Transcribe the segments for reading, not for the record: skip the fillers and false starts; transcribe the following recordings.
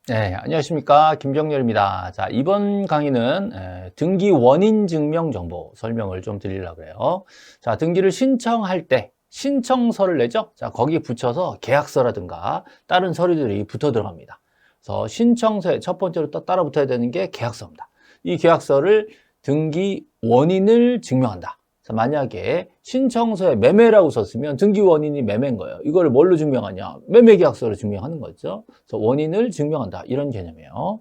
네, 안녕하십니까. 김정렬입니다. 자, 이번 강의는 등기 원인 증명 정보 설명을 좀 드리려고 해요. 자, 등기를 신청할 때 신청서를 내죠. 자, 거기 붙여서 계약서라든가 다른 서류들이 붙어 들어갑니다. 그래서 신청서에 첫 번째로 따라 붙어야 되는 게 계약서입니다. 이 계약서를 등기 원인을 증명한다. 만약에 신청서에 매매라고 썼으면 등기 원인이 매매인 거예요. 이걸 뭘로 증명하냐? 매매계약서로 증명하는 거죠. 그래서 원인을 증명한다. 이런 개념이에요.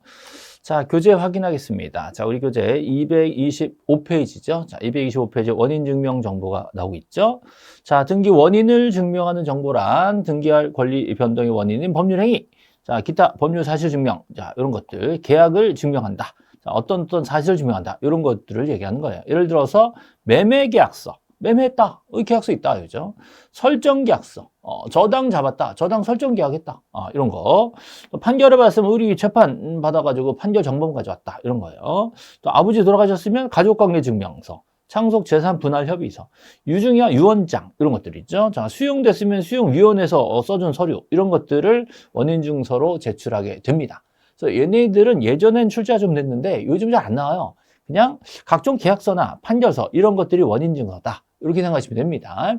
자, 교재 확인하겠습니다. 자, 우리 교재 225페이지죠. 자, 225페이지 원인 증명 정보가 나오고 있죠. 자, 등기 원인을 증명하는 정보란 등기할 권리 변동의 원인인 법률 행위. 자, 기타 법률 사실 증명. 자, 이런 것들. 계약을 증명한다. 자, 어떤 사실을 증명한다. 이런 것들을 얘기하는 거예요. 예를 들어서 매매계약서. 매매했다. 계약서 있다. 그죠? 설정계약서. 저당 잡았다. 저당 설정계약했다. 이런 거. 또 판결을 받았으면 우리 재판 받아가지고 판결 정보문 가져왔다. 이런 거예요. 또 아버지 돌아가셨으면 가족관계증명서. 상속 재산 분할 협의서, 유증이와 유언장 이런 것들 있죠. 자, 수용됐으면 수용위원회에서 써준 서류 이런 것들을 원인증서로 제출하게 됩니다. 그래서 얘네들은 예전엔 출제가 좀 됐는데 요즘 잘 안 나와요. 그냥 각종 계약서나 판결서 이런 것들이 원인증서다. 이렇게 생각하시면 됩니다.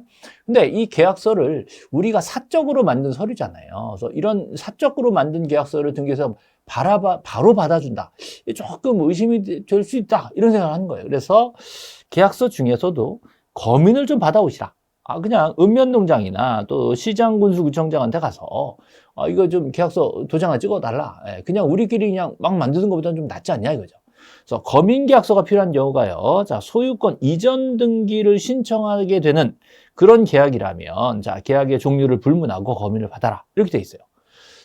근데 이 계약서를 우리가 사적으로 만든 서류잖아요. 그래서 이런 사적으로 만든 계약서를 등기해서 바로 받아준다. 조금 의심이 될 수 있다. 이런 생각을 하는 거예요. 그래서 계약서 중에서도 검인을 좀 받아오시라. 그냥 읍면농장이나 또 시장군수구청장한테 가서 이거 좀 계약서 도장을 찍어달라. 그냥 우리끼리 그냥 막 만드는 것보다는 좀 낫지 않냐 이거죠. 그래서 검인계약서가 필요한 경우가요. 자, 소유권 이전 등기를 신청하게 되는 그런 계약이라면 자, 계약의 종류를 불문하고 검인을 받아라. 이렇게 돼 있어요.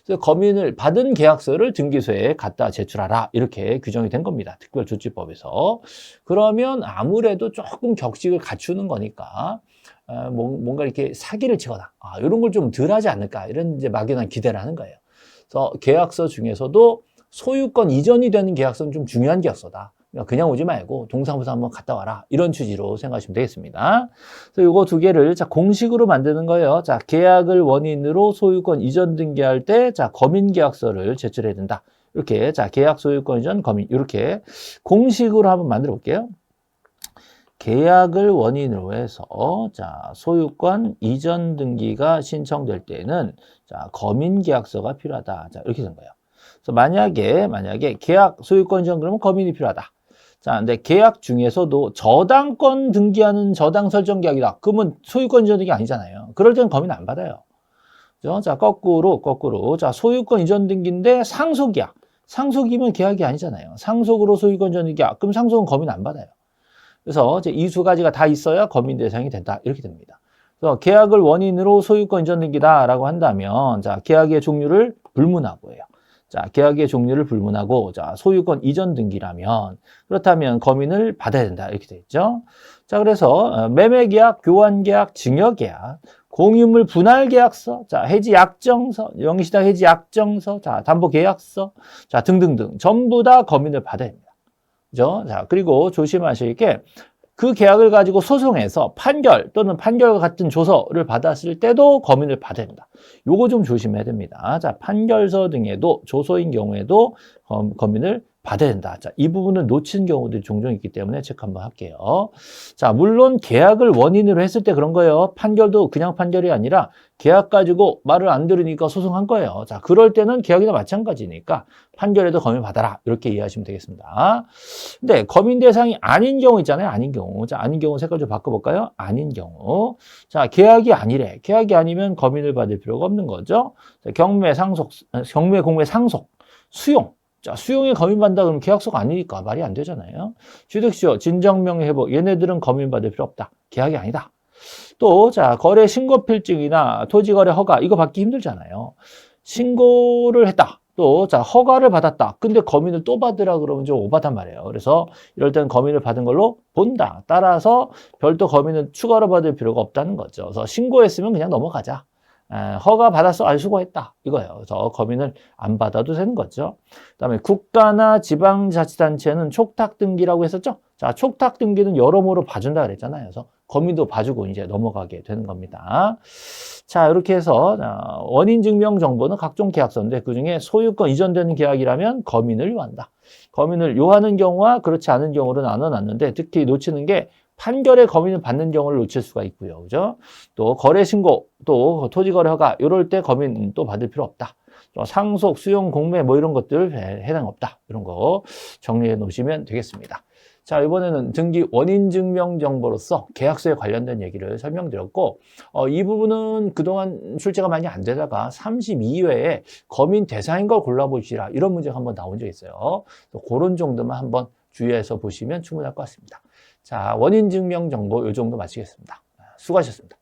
그래서 검인을 받은 계약서를 등기소에 갖다 제출하라 이렇게 규정이 된 겁니다. 특별조치법에서. 그러면 아무래도 조금 격식을 갖추는 거니까 뭔가 이렇게 사기를 치거나 이런 걸 좀 덜 하지 않을까 이런 이제 막연한 기대를 하는 거예요. 그래서 계약서 중에서도 소유권 이전이 되는 계약서는 좀 중요한 계약서다. 그냥 오지 말고 동사무소 한번 갔다 와라. 이런 취지로 생각하시면 되겠습니다. 그래서 요거 두 개를 자, 공식으로 만드는 거예요. 자, 계약을 원인으로 소유권 이전 등기할 때 자, 검인 계약서를 제출해야 된다. 이렇게 자, 계약 소유권 이전 검인 이렇게 공식으로 한번 만들어 볼게요. 계약을 원인으로 해서 자, 소유권 이전 등기가 신청될 때는 자, 검인 계약서가 필요하다. 자, 이렇게 된 거예요. 그래서 만약에 계약 소유권 이전 그러면 검인이 필요하다. 자, 근데 계약 중에서도 저당권 등기하는 저당 설정 계약이다. 그러면 소유권 이전 등기 아니잖아요. 그럴 때는 검인 안 받아요. 그죠? 자, 거꾸로. 자, 소유권 이전 등기인데 상속이야. 상속이면 계약이 아니잖아요. 상속으로 소유권 이전 등기야. 그럼 상속은 검인 안 받아요. 그래서 이제 이 두 가지가 다 있어야 검인 대상이 된다. 이렇게 됩니다. 그래서 계약을 원인으로 소유권 이전 등기다라고 한다면 자, 계약의 종류를 불문하고 해요. 자, 계약의 종류를 불문하고 자, 소유권 이전 등기라면 그렇다면 검인을 받아야 된다. 이렇게 돼 있죠. 자, 그래서 매매 계약, 교환 계약, 증여 계약, 공유물 분할 계약서, 자, 해지 약정서, 영시당 해지 약정서, 자, 담보 계약서, 자, 등등등 전부 다 검인을 받아야 됩니다. 그죠? 자, 그리고 조심하실 게 그 계약을 가지고 소송해서 판결 또는 판결과 같은 조서를 받았을 때도 검인을 받아야 됩니다. 요거 좀 조심해야 됩니다. 자, 판결서 등에도 조서인 경우에도 검인을 받아야 된다. 자, 이 부분을 놓친 경우들이 종종 있기 때문에 체크 한번 할게요. 자, 물론 계약을 원인으로 했을 때 그런 거예요. 판결도 그냥 판결이 아니라 계약 가지고 말을 안 들으니까 소송한 거예요. 자, 그럴 때는 계약이나 마찬가지니까 판결에도 검인 받아라. 이렇게 이해하시면 되겠습니다. 근데 검인 대상이 아닌 경우 있잖아요. 아닌 경우. 자, 아닌 경우 색깔 좀 바꿔볼까요? 아닌 경우. 자, 계약이 아니래. 계약이 아니면 검인을 받을 필요가 없는 거죠. 자, 경매, 공매, 상속, 수용. 자, 수용에 검인받는다 그러면 계약서가 아니니까 말이 안 되잖아요. 취득시효, 진정명예 회복, 얘네들은 검인받을 필요 없다. 계약이 아니다. 또, 자, 거래 신고필증이나 토지거래 허가, 이거 받기 힘들잖아요. 신고를 했다. 또, 자, 허가를 받았다. 근데 검인을 또 받으라 그러면 좀 오바단 말이에요. 그래서 이럴 때는 검인을 받은 걸로 본다. 따라서 별도 검인은 추가로 받을 필요가 없다는 거죠. 그래서 신고했으면 그냥 넘어가자. 허가 받았어, 수고했다 이거예요. 그래서 검인을 안 받아도 되는 거죠. 그다음에 국가나 지방자치단체는 촉탁 등기라고 했었죠. 자, 촉탁 등기는 여러모로 봐준다 그랬잖아요. 그래서 검인도 봐주고 이제 넘어가게 되는 겁니다. 자, 이렇게 해서 원인 증명 정보는 각종 계약서인데 그중에 소유권 이전되는 계약이라면 검인을 요한다. 검인을 요하는 경우와 그렇지 않은 경우를 나눠놨는데 특히 놓치는 게 판결에 검인을 받는 경우를 놓칠 수가 있고요. 그죠? 또 거래 신고, 또 토지 거래 허가 이럴 때 검인 또 받을 필요 없다. 상속, 수용, 공매 뭐 이런 것들 해당 없다. 이런 거 정리해 놓으시면 되겠습니다. 자, 이번에는 등기 원인 증명 정보로서 계약서에 관련된 얘기를 설명드렸고 이 부분은 그동안 출제가 많이 안 되다가 32회에 검인 대상인 걸 골라보시라 이런 문제가 한번 나온 적이 있어요. 그런 정도만 한번 주의해서 보시면 충분할 것 같습니다. 자, 원인 증명 정보 이 정도 마치겠습니다. 수고하셨습니다.